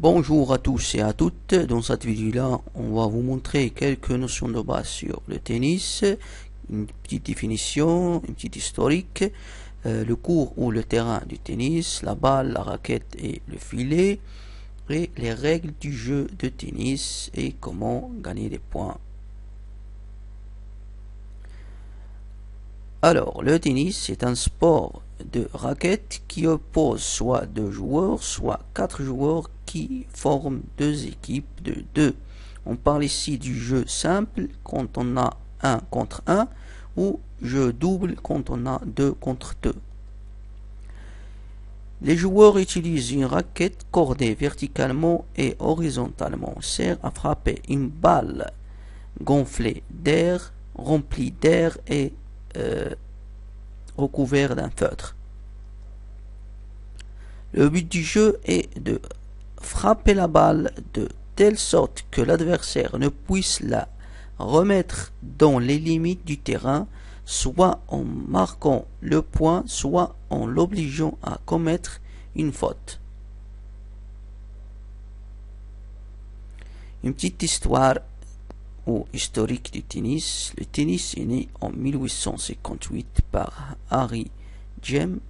Bonjour à tous et à toutes, dans cette vidéo-là, on va vous montrer quelques notions de base sur le tennis, une petite définition, une petite historique, le court ou le terrain du tennis, la balle, la raquette et le filet, et les règles du jeu de tennis et comment gagner des points. Alors, le tennis est un sport de raquette qui oppose soit deux joueurs, soit quatre joueurs qui forment deux équipes de deux. On parle ici du jeu simple quand on a 1 contre 1 ou jeu double quand on a 2 contre 2. Les joueurs utilisent une raquette cordée verticalement et horizontalement. Sert à frapper une balle gonflée d'air, remplie d'air et recouvert d'un feutre. Le but du jeu est de frapper la balle de telle sorte que l'adversaire ne puisse la remettre dans les limites du terrain, soit en marquant le point, soit en l'obligeant à commettre une faute. Une petite histoire ou historique du tennis. Le tennis est né en 1858 par Harry Jem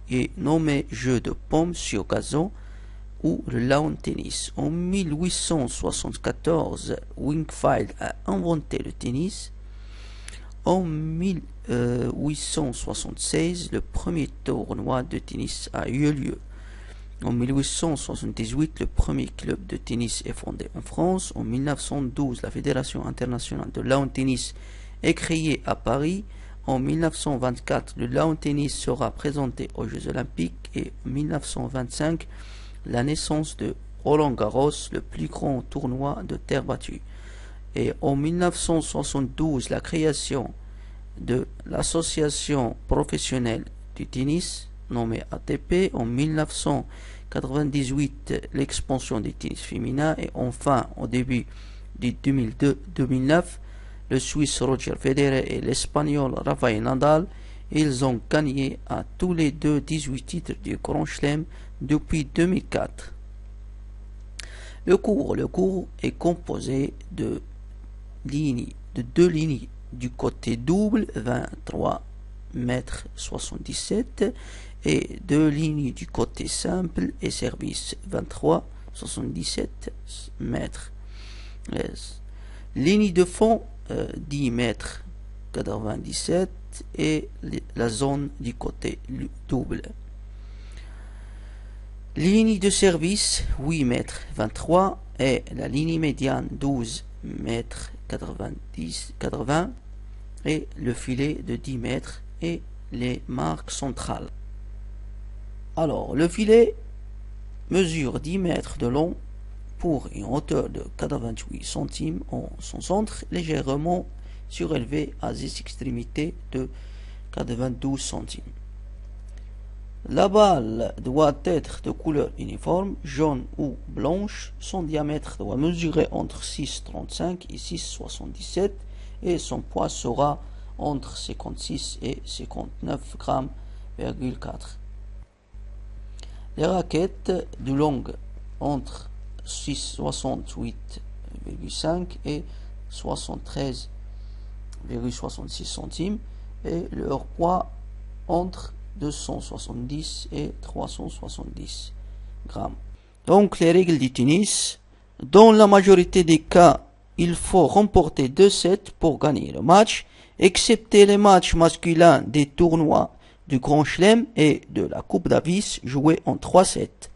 et nommé jeu de paume sur gazon ou le lawn tennis. En 1874, Wingfield a inventé le tennis. En 1876, le premier tournoi de tennis a eu lieu. En 1878, le premier club de tennis est fondé en France. En 1912, la Fédération internationale de lawn tennis est créée à Paris. En 1924, le lawn tennis sera présenté aux Jeux Olympiques et en 1925, la naissance de Roland Garros, le plus grand tournoi de terre battue. Et en 1972, la création de l'association professionnelle du tennis, nommée ATP. En 1998, l'expansion du tennis féminin. Et enfin, au début de 2002-2009, le Suisse Roger Federer et l'Espagnol Rafael Nadal, ils ont gagné à tous les deux 18 titres du Grand Chelem depuis 2004. Le cours est composé de deux lignes du côté double, 23 mètres 77, et deux lignes du côté simple et service, 23 77 mètres. Ligne de fond, 10 mètres 97 et la zone du côté double. Ligne de service, 8 mètres 23 et la ligne médiane, 12 mètres 80 et le filet de 10 mètres et les marques centrales. Alors, le filet mesure 10 mètres de long pour une hauteur de 88 centimes en son centre, légèrement surélevé à des extrémités de 92 centimes. La balle doit être de couleur uniforme, jaune ou blanche. Son diamètre doit mesurer entre 6,35 et 6,77 et son poids sera entre 56 et 59 grammes. Les raquettes de longue entre 68,5 et 73,66 centimes et leur poids entre 270 et 370 grammes. Donc les règles du tennis. Dans la majorité des cas, il faut remporter 2 sets pour gagner le match, excepté les matchs masculins des tournois du Grand Chelem et de la Coupe Davis joués en 3 sets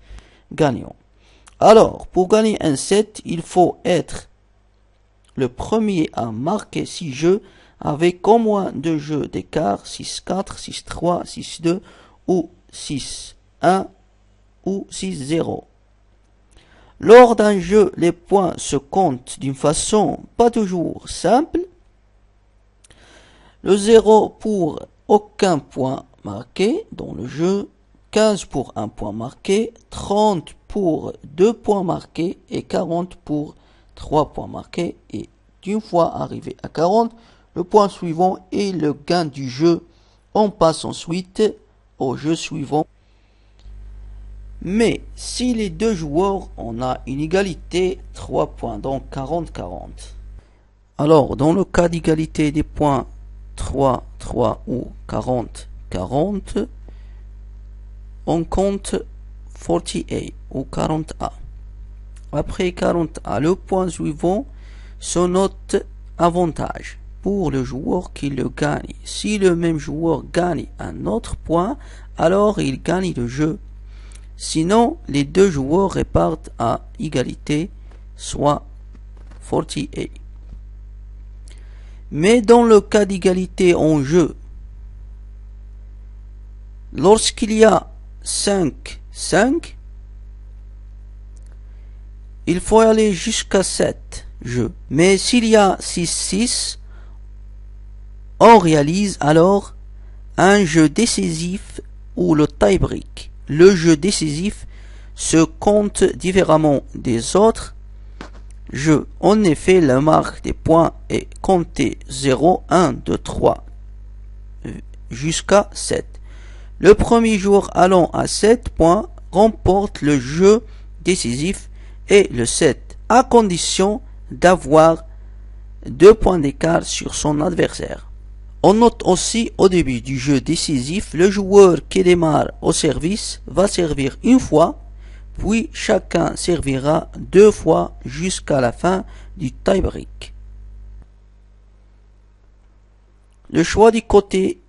gagnants. Alors, pour gagner un set, il faut être le premier à marquer 6 jeux avec au moins 2 jeux d'écart, 6-4, 6-3, 6-2 ou 6-1 ou 6-0. Lors d'un jeu, les points se comptent d'une façon pas toujours simple. Le 0 pour aucun point marqué dans le jeu, 15 pour un point marqué, 30 pour 2 points marqués et 40 pour 3 points marqués. Et d'une fois arrivé à 40, le point suivant est le gain du jeu. On passe ensuite au jeu suivant. Mais si les deux joueurs on a une égalité, 3 points, donc 40-40. Alors, dans le cas d'égalité des points 3-3 ou 40-40, on compte 40A ou 40A. Après 40A, le point suivant se note avantage pour le joueur qui le gagne. Si le même joueur gagne un autre point, alors il gagne le jeu. Sinon, les deux joueurs répartent à égalité, soit 40A. Mais dans le cas d'égalité en jeu, lorsqu'il y a 5-5, il faut aller jusqu'à 7 jeux. Mais s'il y a 6-6, on réalise alors un jeu décisif ou le tie-break. Le jeu décisif se compte différemment des autres jeux. En effet, la marque des points est comptée 0, 1, 2, 3 jusqu'à 7. Le premier joueur allant à 7 points remporte le jeu décisif et le 7, à condition d'avoir 2 points d'écart sur son adversaire. On note aussi au début du jeu décisif, le joueur qui démarre au service va servir une fois, puis chacun servira 2 fois jusqu'à la fin du tie-break. Le choix du côté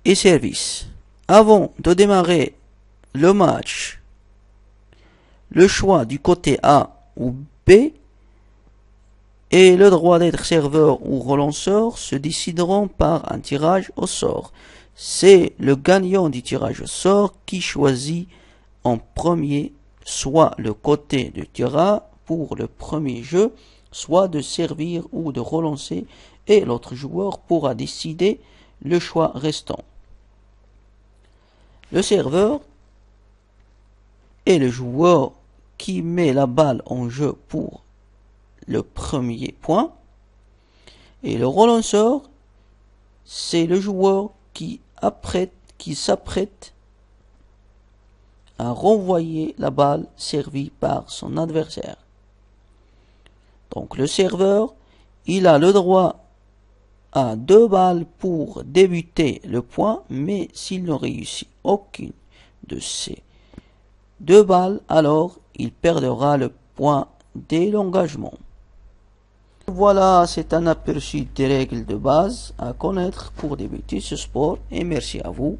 et service. Avant de démarrer le match, le choix du côté A ou B et le droit d'être serveur ou relanceur se décideront par un tirage au sort. C'est le gagnant du tirage au sort qui choisit en premier soit le côté de tir pour le premier jeu, soit de servir ou de relancer, et l'autre joueur pourra décider le choix restant. Le serveur est le joueur qui met la balle en jeu pour le premier point, et le relanceur, c'est le joueur qui s'apprête à renvoyer la balle servie par son adversaire. Donc le serveur, il a le droit à 2 balles pour débuter le point, mais s'il ne réussit aucune de ces 2 balles, alors il perdra le point dès l'engagement. Voilà, c'est un aperçu des règles de base à connaître pour débuter ce sport, et merci à vous.